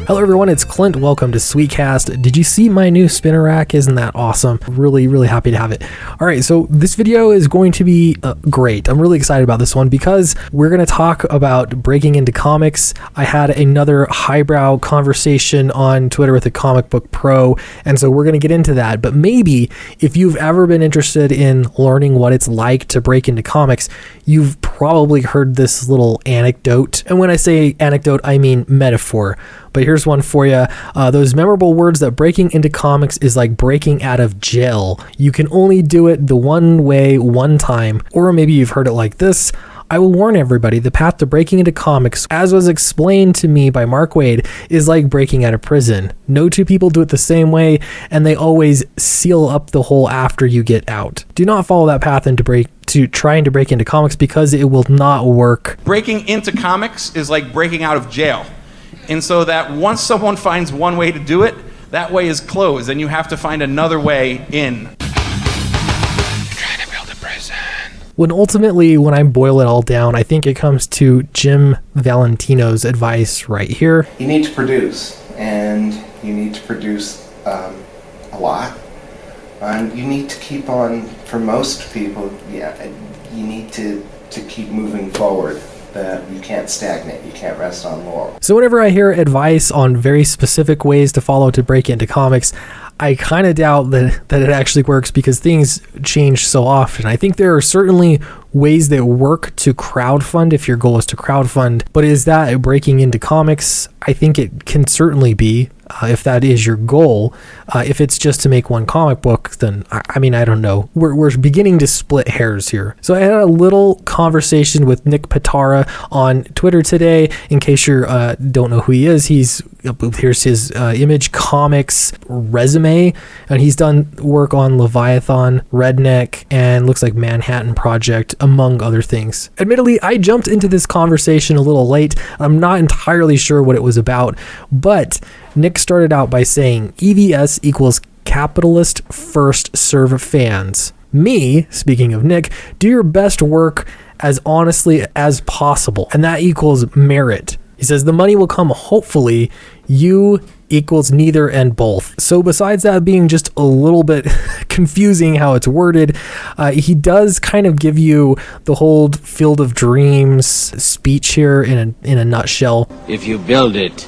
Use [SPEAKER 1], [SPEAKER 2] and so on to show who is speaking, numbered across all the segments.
[SPEAKER 1] Hello everyone, it's Clint. Welcome to Sweetcast. Did you see my new spinner rack? Isn't that awesome? Really happy to have it. Alright, so this video is going to be great. I'm really excited about this one because we're going to talk about breaking into comics. I had another highbrow conversation on Twitter with a comic book pro, and so we're going to get into that. But maybe if you've ever been interested in learning what it's like to break into comics, you've probably heard this little anecdote. And when I say anecdote, I mean metaphor. But here's one for you. Those memorable words that breaking into comics is like breaking out of jail. You can only do it the one way, one time. Or maybe you've heard it like this. I will warn everybody, the path to breaking into comics, as was explained to me by Mark Waid, is like breaking out of prison. No two people do it the same way, and they always seal up the hole after you get out. Do not follow that path to trying to break into comics because it will not work.
[SPEAKER 2] Breaking into comics is like breaking out of jail. And so that once someone finds one way to do it, that way is closed, and you have to find another way in.
[SPEAKER 3] Trying to build a prison.
[SPEAKER 1] When I boil it all down, I think it comes to Jim Valentino's advice right here.
[SPEAKER 4] You need to produce, and you need to produce a lot. And you need to keep on, for most people, you need to keep moving forward. That you can't stagnate, you can't rest on laurels.
[SPEAKER 1] So whenever I hear advice on very specific ways to follow to break into comics, I kind of doubt that it actually works because things change so often. I think there are certainly ways that work to crowdfund if your goal is to crowdfund, but is that breaking into comics? I think it can certainly be. If that is your goal. If it's just to make one comic book, then I don't know. We're beginning to split hairs here. So I had a little conversation with Nick Pitara on Twitter today. In case you don't know who he is, here's his Image Comics resume, and he's done work on Leviathan, Redneck, and looks like Manhattan Project, among other things. Admittedly, I jumped into this conversation a little late. I'm not entirely sure what it was about, but Nick started out by saying EVS equals capitalist first serve fans. Me, speaking of Nick, do your best work as honestly as possible, and that equals merit. He says the money will come hopefully. You equals neither and both. So besides that being just a little bit confusing how it's worded, he does kind of give you the whole Field of Dreams speech here in a nutshell.
[SPEAKER 3] If you build it,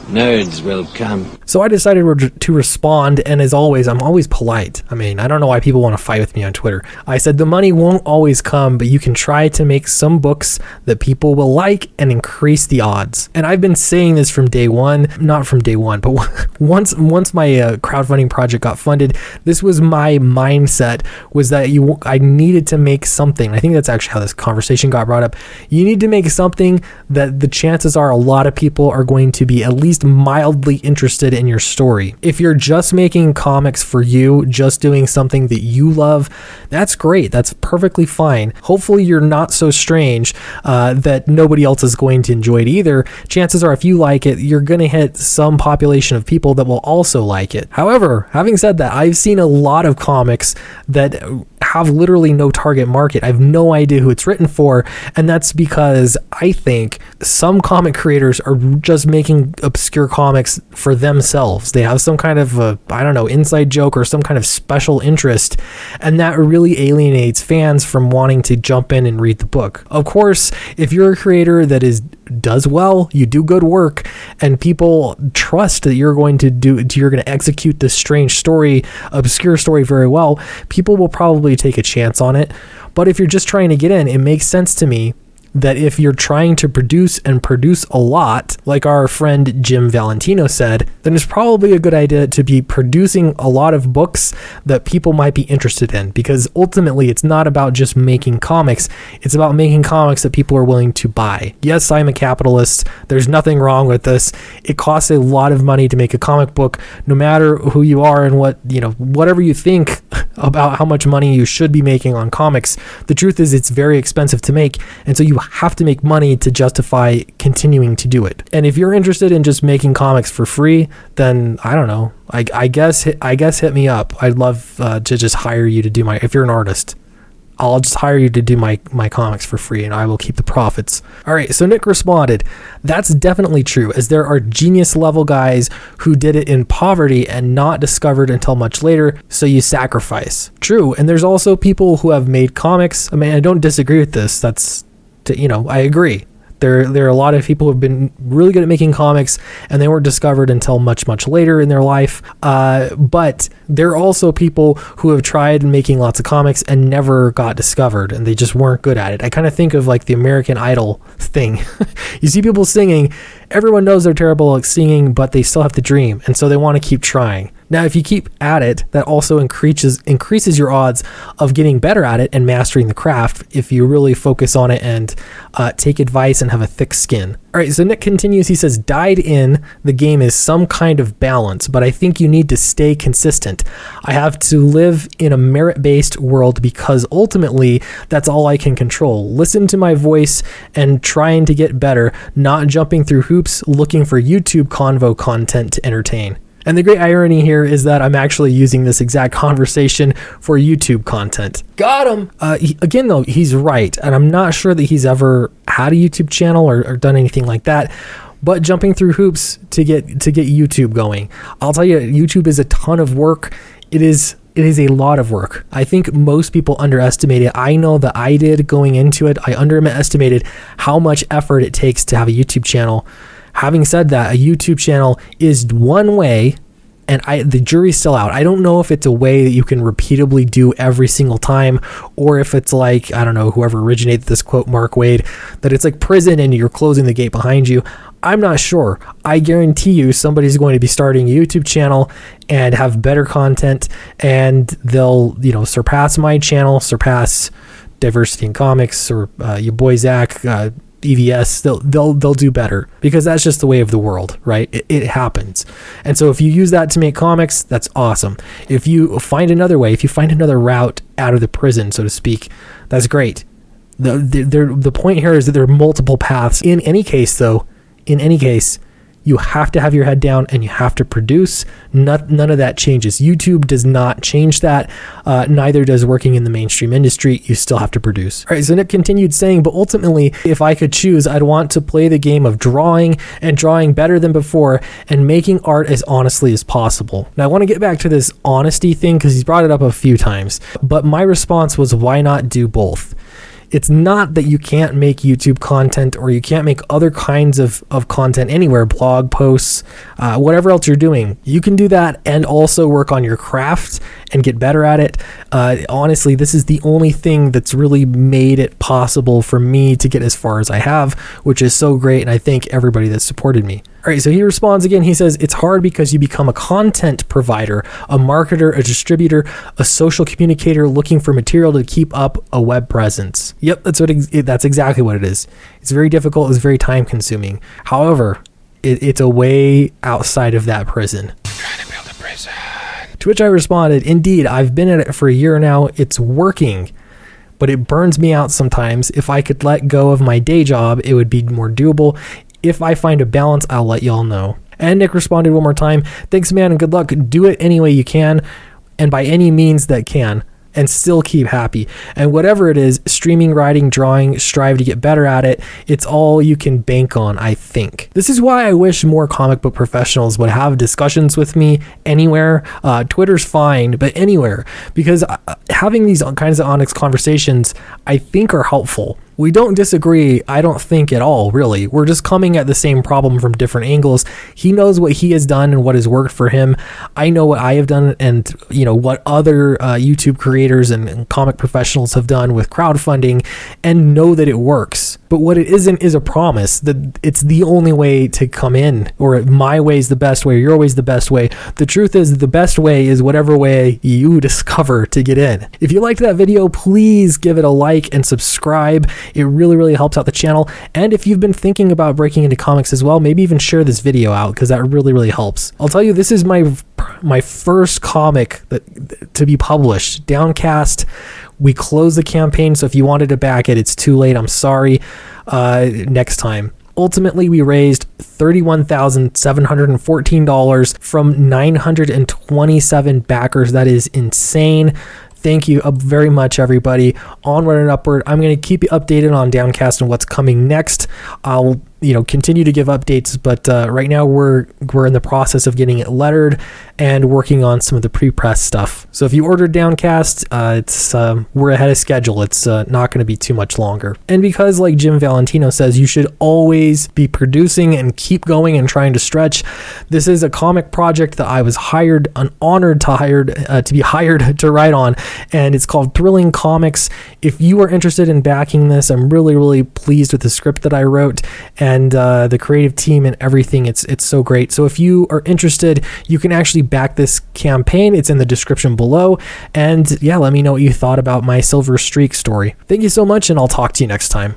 [SPEAKER 3] nerds will come.
[SPEAKER 1] So I decided to respond, and as always, I'm always polite. I don't know why people want to fight with me on Twitter. I said the money won't always come, but you can try to make some books that people will like and increase the odds. And I've been saying this from day one, not from day one, but once my crowdfunding project got funded, this was my mindset, was that I needed to make something. I think that's actually how this conversation got brought up. You need to make something that the chances are a lot of people are going to be at least mildly interested in your story. If you're just making comics for you, just doing something that you love, that's great. That's perfectly fine. Hopefully you're not so strange that nobody else is going to enjoy it either. Chances are if you like it, you're going to hit some population of people that will also like it. However, having said that, I've seen a lot of comics that have literally no target market. I have no idea who it's written for, and that's because I think some comic creators are just making obscure comics for themselves. They have some kind of inside joke or some kind of special interest, and that really alienates fans from wanting to jump in and read the book. Of course, if you're a creator that does well, you do good work, and people trust that you're going to execute this strange story, obscure story very well, people will probably take a chance on it. But if you're just trying to get in, it makes sense to me that if you're trying to produce a lot, like our friend Jim Valentino said, then it's probably a good idea to be producing a lot of books that people might be interested in, because ultimately it's not about just making comics, it's about making comics that people are willing to buy. Yes, I'm a capitalist. There's nothing wrong with this. It costs a lot of money to make a comic book, no matter who you are and whatever you think about how much money you should be making on comics. The truth is it's very expensive to make, and so you have to make money to justify continuing to do it. And if you're interested in just making comics for free, then I don't know. I guess hit me up. I'd love to just hire you to do if you're an artist. I'll just hire you to do my comics for free and I will keep the profits. All right, so Nick responded, that's definitely true, as there are genius level guys who did it in poverty and not discovered until much later, so you sacrifice. True, and there's also people who have made comics. I mean, I don't disagree with this. I agree. There are a lot of people who have been really good at making comics and they weren't discovered until much, much later in their life. But there are also people who have tried making lots of comics and never got discovered and they just weren't good at it. I kind of think of like the American Idol thing. You see people singing, everyone knows they're terrible at singing, but they still have to dream. And so they want to keep trying. Now, if you keep at it, that also increases your odds of getting better at it and mastering the craft if you really focus on it and take advice and have a thick skin. All right, so Nick continues. He says, died in the game is some kind of balance, but I think you need to stay consistent. I have to live in a merit-based world because ultimately that's all I can control. Listen to my voice and trying to get better, not jumping through hoops looking for YouTube convo content to entertain. And the great irony here is that I'm actually using this exact conversation for YouTube content. Got him! Again, though, he's right. And I'm not sure that he's ever had a YouTube channel or done anything like that. But jumping through hoops to get YouTube going. I'll tell you, YouTube is a ton of work. It is a lot of work. I think most people underestimate it. I know that I did going into it. I underestimated how much effort it takes to have a YouTube channel. Having said that, a YouTube channel is one way, and the jury's still out. I don't know if it's a way that you can repeatedly do every single time, or if it's like, I don't know, whoever originated this quote, Mark Wade, that it's like prison and you're closing the gate behind you. I'm not sure. I guarantee you somebody's going to be starting a YouTube channel and have better content, and they'll, surpass my channel, surpass Diversity in Comics, or your boy Zach, EVS. They'll do better because that's just the way of the world, right? It happens. And so if you use that to make comics, that's awesome. If you find another way, if you find another route out of the prison, so to speak, that's great. The point here is that there are multiple paths. In any case, you have to have your head down and you have to produce. None of that changes. YouTube does not change that. Neither does working in the mainstream industry. You still have to produce. All right, so Nick continued saying, but ultimately, if I could choose, I'd want to play the game of drawing and drawing better than before and making art as honestly as possible. Now, I want to get back to this honesty thing because he's brought it up a few times, but my response was, why not do both? It's not that you can't make YouTube content or you can't make other kinds of content anywhere, blog posts, whatever else you're doing. You can do that and also work on your craft and get better at it. Honestly, this is the only thing that's really made it possible for me to get as far as I have, which is so great. And I thank everybody that supported me. All right, so he responds again. He says, it's hard because you become a content provider, a marketer, a distributor, a social communicator looking for material to keep up a web presence. Yep, that's exactly what it is. It's very difficult. It's very time consuming. However, it's a way outside of that prison. I'm trying to build a prison. To which I responded, indeed, I've been at it for a year now. It's working, but it burns me out sometimes. If I could let go of my day job, it would be more doable. If I find a balance, I'll let y'all know. And Nick responded one more time. Thanks, man, and good luck. Do it any way you can and by any means that can, and still keep happy. And whatever it is, streaming, writing, drawing, strive to get better at it. It's all you can bank on, I think. This is why I wish more comic book professionals would have discussions with me anywhere. Twitter's fine, but anywhere. Because having these kinds of honest conversations, I think, are helpful. We don't disagree, I don't think, at all, really. We're just coming at the same problem from different angles. He knows what he has done and what has worked for him. I know what I have done and, what other YouTube creators and comic professionals have done with crowdfunding, and know that it works. But what it isn't is a promise that it's the only way to come in, or my way is the best way, or your way is the best way. The truth is the best way is whatever way you discover to get in. If you liked that video, please give it a like and subscribe. It really, really helps out the channel. And if you've been thinking about breaking into comics as well, maybe even share this video out because that really, really helps. I'll tell you, this is my first comic to be published. Downcast. We closed the campaign, so if you wanted to back it, it's too late. I'm sorry. Next time. Ultimately, we raised $31,714 from 927 backers. That is insane. Thank you very much, everybody. Onward and upward. I'm going to keep you updated on Downcast and what's coming next. I'll continue to give updates, but right now we're in the process of getting it lettered and working on some of the pre-press stuff. So if you ordered Downcast, it's we're ahead of schedule. It's not going to be too much longer. And because, like Jim Valentino says, you should always be producing and keep going and trying to stretch. This is a comic project that I was honored to be hired to write on, and it's called Thrilling Comics. If you are interested in backing this, I'm really, really pleased with the script that I wrote and the creative team and everything. It's so great. So if you are interested, you can actually back this campaign. It's in the description below. And yeah, let me know what you thought about my Silver Streak story. Thank you so much, and I'll talk to you next time.